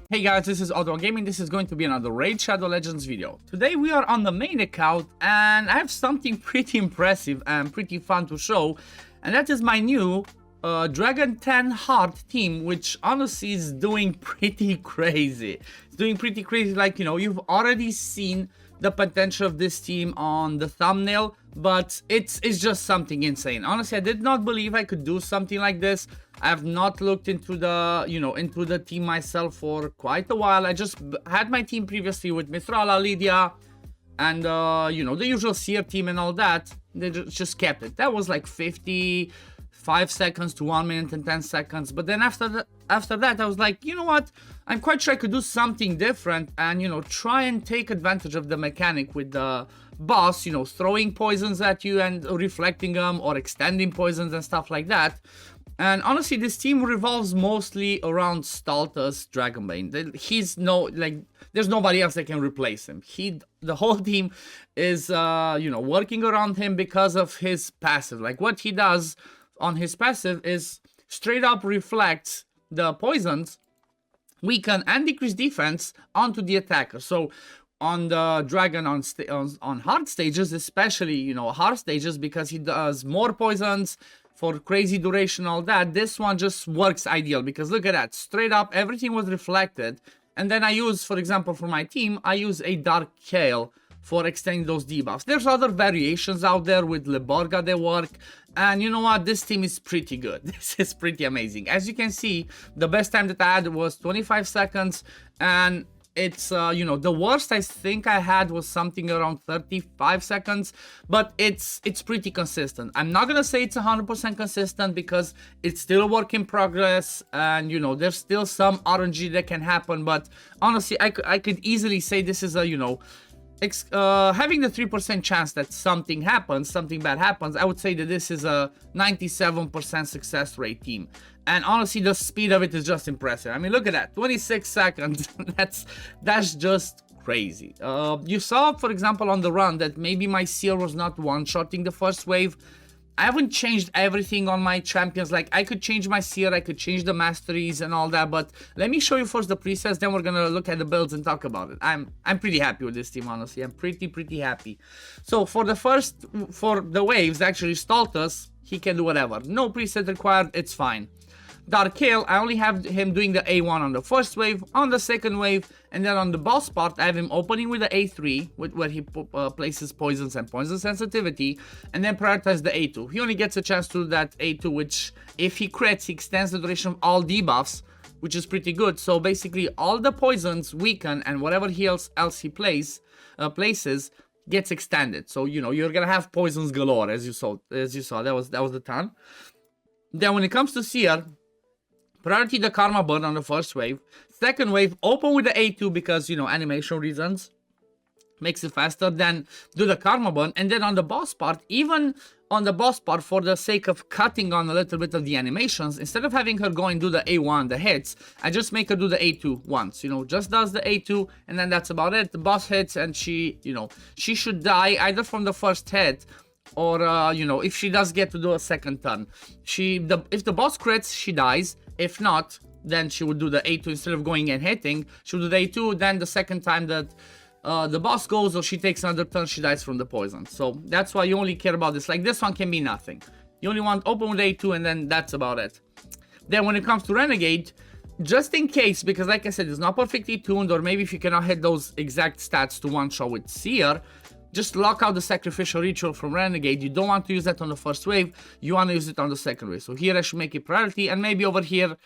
Hey guys, this is OddOneGaming. This is going to be another Raid Shadow Legends video. Today we are on the main account and I have something pretty impressive and pretty fun to show. And that is my new Dragon 10 Heart team, which honestly is doing pretty crazy. It's doing pretty crazy, like, you know, you've already seen the potential of this team on the thumbnail, but it's just something insane. Honestly, I did not believe I could do something like this. I have not looked into the, into the team myself for quite a while. I just had my team previously with Mithrala, Lydia, and, the usual Seer team and all that. They just kept it. That was like 55 seconds to 1 minute and 10 seconds. But then after that, I was like, you know what? I'm quite sure I could do something different and, try and take advantage of the mechanic with the boss, throwing poisons at you and reflecting them or extending poisons and stuff like that. And honestly, this team revolves mostly around Staltus Dragonbane. There's nobody else that can replace him. The whole team is, working around him because of his passive. Like, what he does on his passive is straight up reflects the poisons, weaken and decrease defense onto the attacker. So on the dragon on hard stages, especially, hard stages, because he does more poisons for crazy duration, all that, this one just works ideal because look at that, straight up everything was reflected. And then I use, for example, for my team, I use a Dark Kale for extending those debuffs. There's other variations out there with Leborga that work, and you know what, this team is pretty good. This is pretty amazing. As you can see, the best time that I had was 25 seconds, and it's, the worst I think I had was something around 35 seconds, but it's pretty consistent. I'm not gonna say it's 100% consistent because it's still a work in progress, and, there's still some RNG that can happen, but honestly, I could easily say this is a, having the 3% chance that something bad happens, I would say that this is a 97% success rate team. And honestly, the speed of it is just impressive. I mean, look at that, 26 seconds. that's just crazy. You saw, for example, on the run that maybe my Seer was not one-shotting the first wave. I haven't changed everything on my champions. Like, I could change my Seer, I could change the masteries and all that, but let me show you first the presets, then we're gonna look at the builds and talk about it. I'm pretty happy with this team, honestly. I'm pretty happy. So for the waves, actually, Staltus, he can do whatever. No preset required, it's fine. Dark Kale, I only have him doing the A1 on the first wave, on the second wave, and then on the boss part, I have him opening with the A3, where he places poisons and poison sensitivity, and then prioritize the A2. He only gets a chance to do that A2, which, if he crits, he extends the duration of all debuffs, which is pretty good. So basically, all the poisons weaken, and whatever else he places gets extended. So, you're gonna have poisons galore, as you saw. That was the ton. Then when it comes to Seer, priority the Karma Burn on the first wave. Second wave, open with the A2 because, animation reasons. Makes it faster. Then do the Karma Burn. And then on the boss part, even on the boss part, for the sake of cutting on a little bit of the animations, instead of having her go and do the A1, the hits, I just make her do the A2 once. Just does the A2 and then that's about it. The boss hits and she should die either from the first hit or, if she does get to do a second turn. If the boss crits, she dies. If not, then she would do the A2 instead of going and hitting. She would do the A2, then the second time that the boss goes or she takes another turn, she dies from the poison. So that's why you only care about this. Like, this one can be nothing. You only want open with A2 and then that's about it. Then when it comes to Renegade, just in case, because like I said, it's not perfectly tuned, or maybe if you cannot hit those exact stats to one shot with Seer, just lock out the Sacrificial Ritual from Renegade. You don't want to use that on the first wave, you want to use it on the second wave. So here I should make it priority, and maybe over here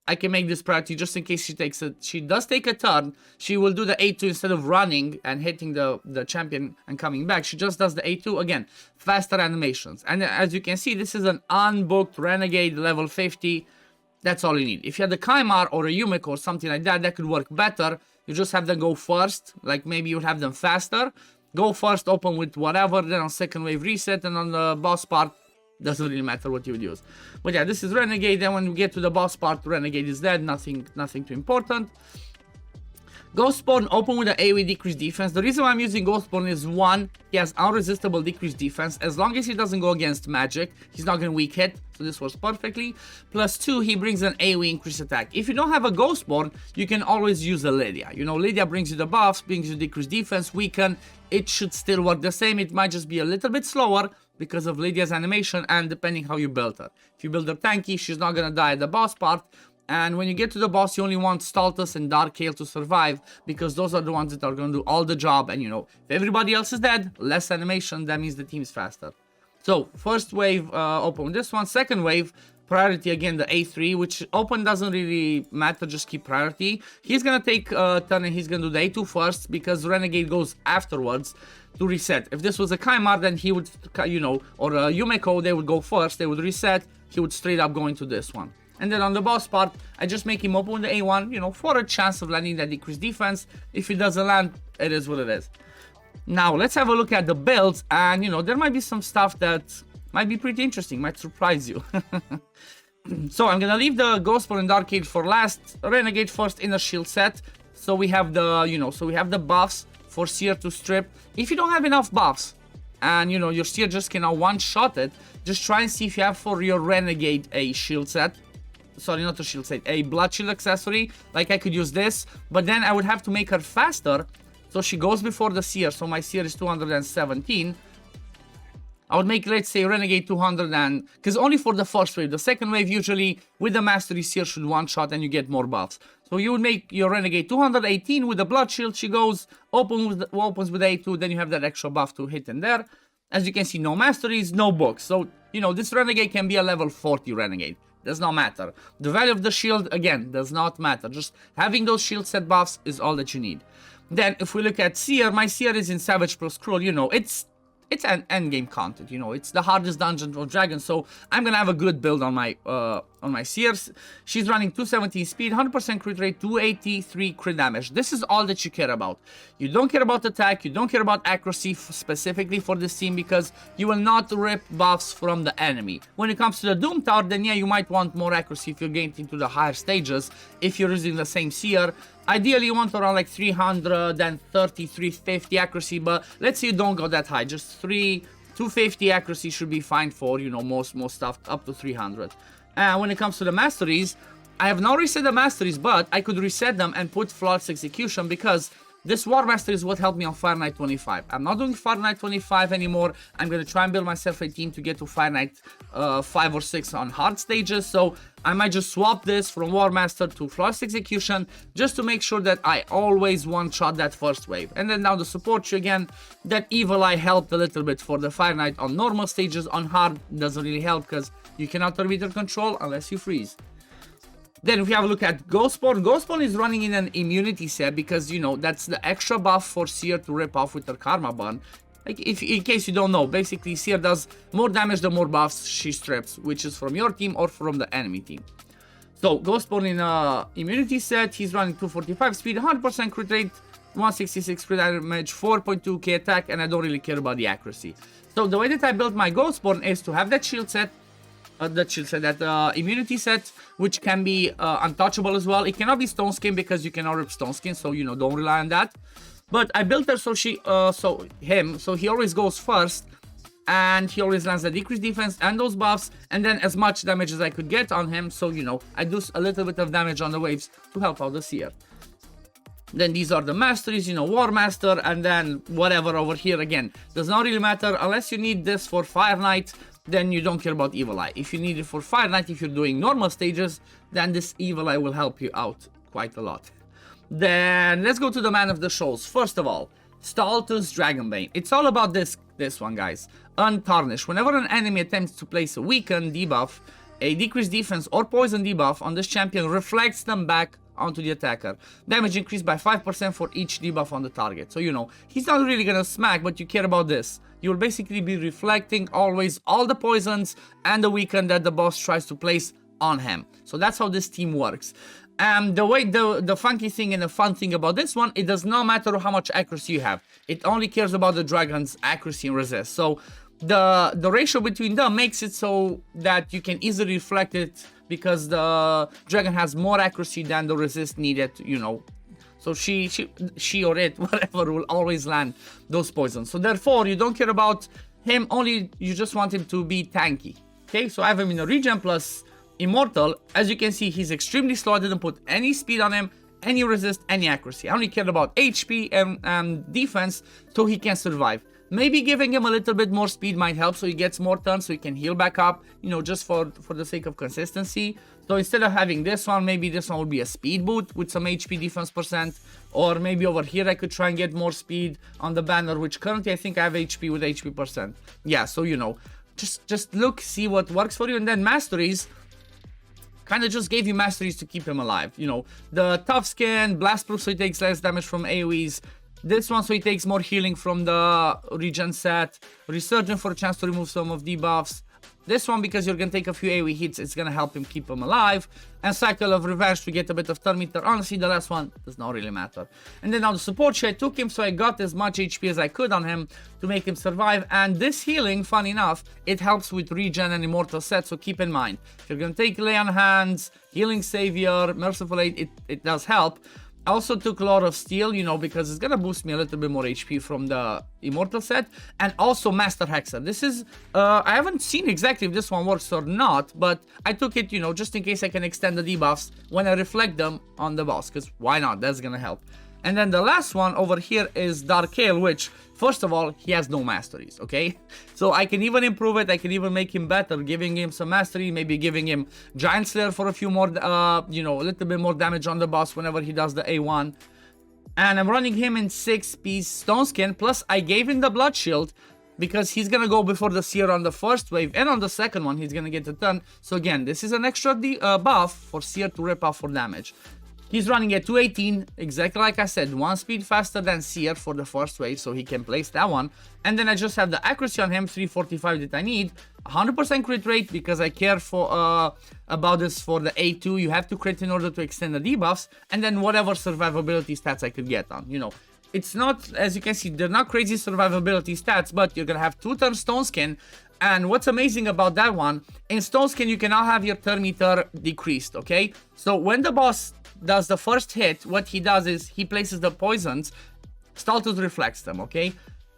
I can make this priority just in case she does take a turn. She will do the A2 instead of running and hitting the champion and coming back. She just does the A2, again, faster animations. And as you can see, this is an unbooked Renegade level 50. That's all you need. If you had a Kaimar or a Yumiko or something like that, that could work better. You just have them go first, like maybe you would have them faster. Go first, open with whatever, then on second wave reset, and on the boss part, doesn't really matter what you would use. But yeah, this is Renegade, then when we get to the boss part, Renegade is dead, nothing too important. Ghostborn open with an AoE decreased defense. The reason why I'm using Ghostborn is, one, he has unresistible decreased defense. As long as he doesn't go against magic, he's not going to weak hit. So this works perfectly. Plus 2, he brings an AoE increased attack. If you don't have a Ghostborn, you can always use a Lydia. You know, Lydia brings you the buffs, brings you decreased defense, weaken. It should still work the same. It might just be a little bit slower because of Lydia's animation and depending how you build her. If you build her tanky, she's not going to die at the boss part. And when you get to the boss, you only want Stultus and Darkhail to survive, because those are the ones that are going to do all the job. And you know, if everybody else is dead, less animation, that means the team's faster. So, first wave, open with this one. Second wave, priority again, the A3, which open doesn't really matter, just keep priority. He's going to take a turn and he's going to do the A2 first, because Renegade goes afterwards to reset. If this was a Kaimar, then he would, you know, or a Yumeko, they would go first, they would reset, he would straight up go into this one. And then on the boss part, I just make him open with the A1, you know, for a chance of landing that decreased defense. If he doesn't land, it is what it is. Now, let's have a look at the builds. And, you know, there might be some stuff that might be pretty interesting, might surprise you. So, I'm going to leave the Ghostborn and Darkhail for last. Renegade first in the shield set. So, we have the, you know, so we have the buffs for Seer to strip. If you don't have enough buffs, and, you know, your Seer just cannot one-shot it, just try and see if you have for your Renegade a shield set. Sorry, not a shield set, a blood shield accessory. Like, I could use this, but then I would have to make her faster, so she goes before the Seer. So my Seer is 217. I would make, let's say, Renegade 200, and because only for the first wave. The second wave, usually with the Mastery, Seer should one shot and you get more buffs. So you would make your Renegade 218 with the blood shield. She goes opens with A2, then you have that extra buff to hit in there. As you can see, no Masteries, no books. So, you know, this Renegade can be a level 40 Renegade. Does not matter. The value of the shield, again, does not matter. Just having those shield set buffs is all that you need. Then, if we look at Seer, my Seer is in Savage Plus Cruel. You know, it's an endgame content. You know, it's the hardest dungeon of Dragons. So, I'm gonna have a good build on my Seers. She's running 217 speed, 100% crit rate, 283 crit damage. This is all that you care about. You don't care about attack, you don't care about accuracy specifically for this team, because you will not rip buffs from the enemy. When it comes to the Doom Tower, then yeah, you might want more accuracy if you're getting into the higher stages, if you're using the same Seer. Ideally, you want around like 330, 350 accuracy, but let's say you don't go that high. Just 250 accuracy should be fine for, you know, most stuff, up to 300. And when it comes to the Masteries, I have not reset the Masteries, but I could reset them and put Flawless Execution, because this War Master is what helped me on Fire Knight 25. I'm not doing Fire Knight 25 anymore. I'm going to try and build myself a team to get to Fire Knight 5 or 6 on hard stages. So I might just swap this from War Master to Flawless Execution, just to make sure that I always one-shot that first wave. And then now to support you again, that Evil Eye helped a little bit for the Fire Knight on normal stages. On hard, doesn't really help, because you cannot meter control unless you freeze. Then if we have a look at Ghostborn, Ghostborn is running in an immunity set, because, you know, that's the extra buff for Seer to rip off with her Karma Burn. Like, if in case you don't know, basically Seer does more damage the more buffs she strips, which is from your team or from the enemy team. So Ghostborn in a immunity set, he's running 245 speed, 100% crit rate, 166 crit damage, 4.2k attack, and I don't really care about the accuracy. So the way that I built my Ghostborn is to have that shield set, that immunity set, which can be untouchable as well. It cannot be Stone Skin, because you cannot rip Stone Skin, so, you know, don't rely on that. But I built her so so he always goes first, and he always lands the decreased defense and those buffs, and then as much damage as I could get on him, so, you know, I do a little bit of damage on the waves to help out the Seer. Then these are the Masteries, you know, War Master, and then whatever over here, again, does not really matter, unless you need this for Fire Knight. Then you don't care about Evil Eye. If you need it for Fire Knight, if you're doing normal stages, then this Evil Eye will help you out quite a lot. Then let's go to the man of the shows. First of all, Stultus Dragonbane. It's all about this one, guys. Untarnished. Whenever an enemy attempts to place a weaken debuff, a decreased defense or poison debuff on this champion, reflects them back onto the attacker. Damage increased by 5% for each debuff on the target. So, you know, he's not really gonna smack, but you care about this. You'll basically be reflecting always all the poisons and the weaken that the boss tries to place on him. So that's how this team works. And the funky thing and the fun thing about this one, it does not matter how much accuracy you have. It only cares about the dragon's accuracy and resist. So the ratio between them makes it so that you can easily reflect it, because the dragon has more accuracy than the resist needed, you know. So she or it, whatever, will always land those poisons. So therefore, you don't care about him, only you just want him to be tanky. Okay, so I have him in a regen plus immortal. As you can see, he's extremely slow. I didn't put any speed on him, any resist, any accuracy. I only cared about HP and defense, so he can survive. Maybe giving him a little bit more speed might help, so he gets more turns, so he can heal back up, you know, just for the sake of consistency. So instead of having this one, maybe this one would be a speed boot with some HP defense percent. Or maybe over here I could try and get more speed on the banner, which currently I think I have HP with HP percent. Yeah, so you know, just look, see what works for you. And then masteries, kind of just gave you masteries to keep him alive. You know, the tough skin, blast proof, so he takes less damage from AoEs. This one, so he takes more healing from the regen set. Resurgent for a chance to remove some of debuffs. This one, because you're gonna take a few AoE hits, it's gonna help him keep him alive. And Cycle of Revenge to get a bit of turn meter. Honestly, the last one does not really matter. And then on the support tree, I took him, so I got as much HP as I could on him to make him survive. And this healing, fun enough, it helps with regen and immortal set, so keep in mind. If you're gonna take Lay on Hands, Healing Savior, Merciful Aid, it does help. I also took a lot of Steel, you know, because it's gonna boost me a little bit more HP from the Immortal set. And also Master Hexer. This is, I haven't seen exactly if this one works or not, but I took it, you know, just in case I can extend the debuffs when I reflect them on the boss, because why not? That's gonna help. And then the last one over here is Dark Ale, which, first of all, he has no masteries, okay? So I can even improve it, I can even make him better, giving him some mastery, maybe giving him Giant Slayer for a few more, you know, a little bit more damage on the boss whenever he does the A1. And I'm running him in 6-piece Stone Skin, plus I gave him the Blood Shield, because he's gonna go before the Seer on the first wave, and on the second one, he's gonna get a turn. So again, this is an extra buff for Seer to rip off for damage. He's running at 218, exactly like I said, 1 speed faster than Seer for the first wave, so he can place that one. And then I just have the accuracy on him, 345 that I need, 100% crit rate, because I care for about this for the A2. You have to crit in order to extend the debuffs, and then whatever survivability stats I could get on, you know. It's not, as you can see, they're not crazy survivability stats, but you're gonna have 2-turn Stone Skin. And what's amazing about that one, in Stone Skin, you can now have your turn meter decreased, okay? So when the boss does the first hit, what he does is he places the poisons, Stultus reflects them, okay?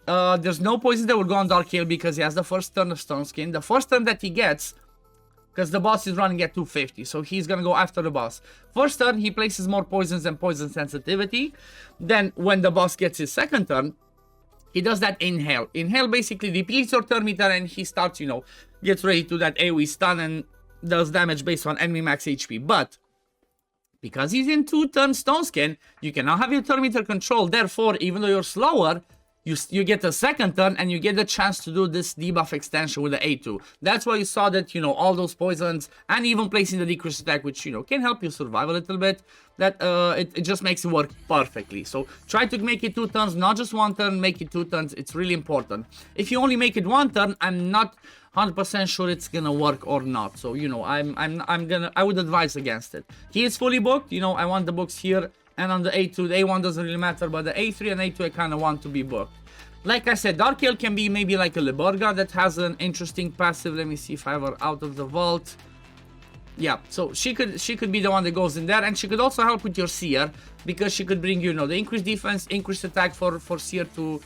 There's no poison that will go on Dark Ale because he has the first turn of Stone Skin. The first turn that he gets, because the boss is running at 250, so he's gonna go after the boss. First turn, he places more poisons and poison sensitivity. Then when the boss gets his second turn, he does that Inhale. Inhale basically depletes your turn meter and he starts, you know, gets ready to that AoE stun and does damage based on enemy max HP. But because he's in 2-turn Stone Skin, you can now have your turn meter control. Therefore, even though you're slower, you get a second turn and you get the chance to do this debuff extension with the A2. That's why you saw that, you know, all those poisons and even placing the decreased attack, which, you know, can help you survive a little bit. That it just makes it work perfectly. So try to make it 2 turns, not just 1 turn, make it 2 turns. It's really important. If you only make it 1 turn, I'm not 100% sure it's gonna work or not. So, you know, I would advise against it. He is fully booked, you know, I want the books here. And on the A2, the A1 doesn't really matter, but the A3 and A2 I kind of want to be booked. Like I said, Dark Ale can be maybe like a Liburga that has an interesting passive. Let me see if I ever out of the vault. Yeah, so she could be the one that goes in there, and she could also help with your Seer, because she could bring, you know, the increased defense, increased attack for Seer to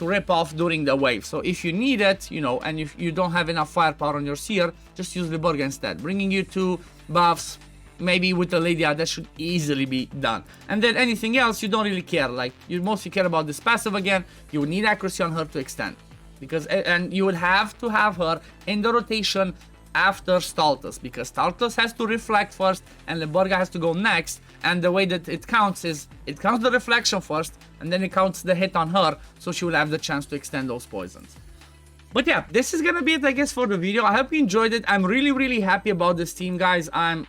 rip off during the wave. So if you need it, you know, and if you don't have enough firepower on your Seer, just use Liburga instead, bringing you 2 buffs. Maybe with the Lady that should easily be done. And then anything else, you don't really care. Like, you mostly care about this passive again. You would need accuracy on her to extend. Because, and you would have to have her in the rotation after Stultus. Because Stultus has to reflect first and Liburga has to go next. And the way that it counts is, it counts the reflection first and then it counts the hit on her. So she will have the chance to extend those poisons. But yeah, this is gonna be it, I guess, for the video. I hope you enjoyed it. I'm really happy about this team, guys. I'm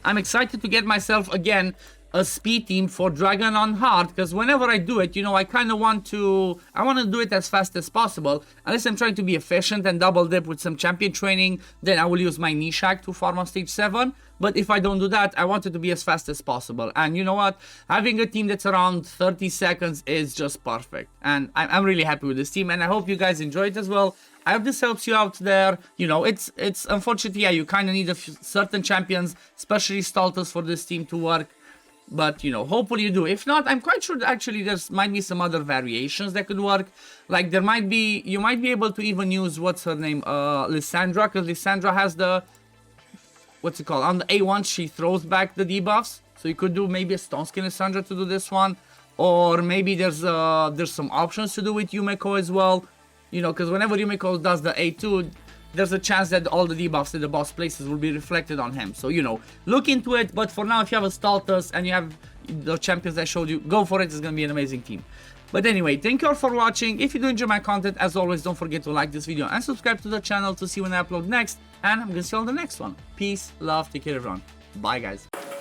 excited to get myself again a speed team for Dragon on Hard, because whenever I do it, you know, I kind of want to do it as fast as possible. Unless I'm trying to be efficient and double dip with some champion training, then I will use my niche hack to farm on stage 7. But if I don't do that, I want it to be as fast as possible. And you know what? Having a team that's around 30 seconds is just perfect. And I'm really happy with this team, and I hope you guys enjoy it as well. I hope this helps you out there. You know, it's unfortunately, yeah, you kind of need certain champions, especially Stultus, for this team to work. But, you know, hopefully you do. If not, I'm quite sure that actually there might be some other variations that could work. Like, there might be, you might be able to even use, what's her name, Lysandra, because Lysandra has the, what's it called, on the A1, she throws back the debuffs. So you could do maybe a Stone Skin Lysandra to do this one. Or maybe there's some options to do with Yumeko as well. You know, because whenever Yumeko does the A2, there's a chance that all the debuffs that the boss places will be reflected on him. So, you know, look into it. But for now, if you have a Stultus and you have the champions I showed you, go for it. It's going to be an amazing team. But anyway, thank you all for watching. If you do enjoy my content, as always, don't forget to like this video and subscribe to the channel to see when I upload next. And I'm going to see you on the next one. Peace, love, take care everyone. Bye, guys.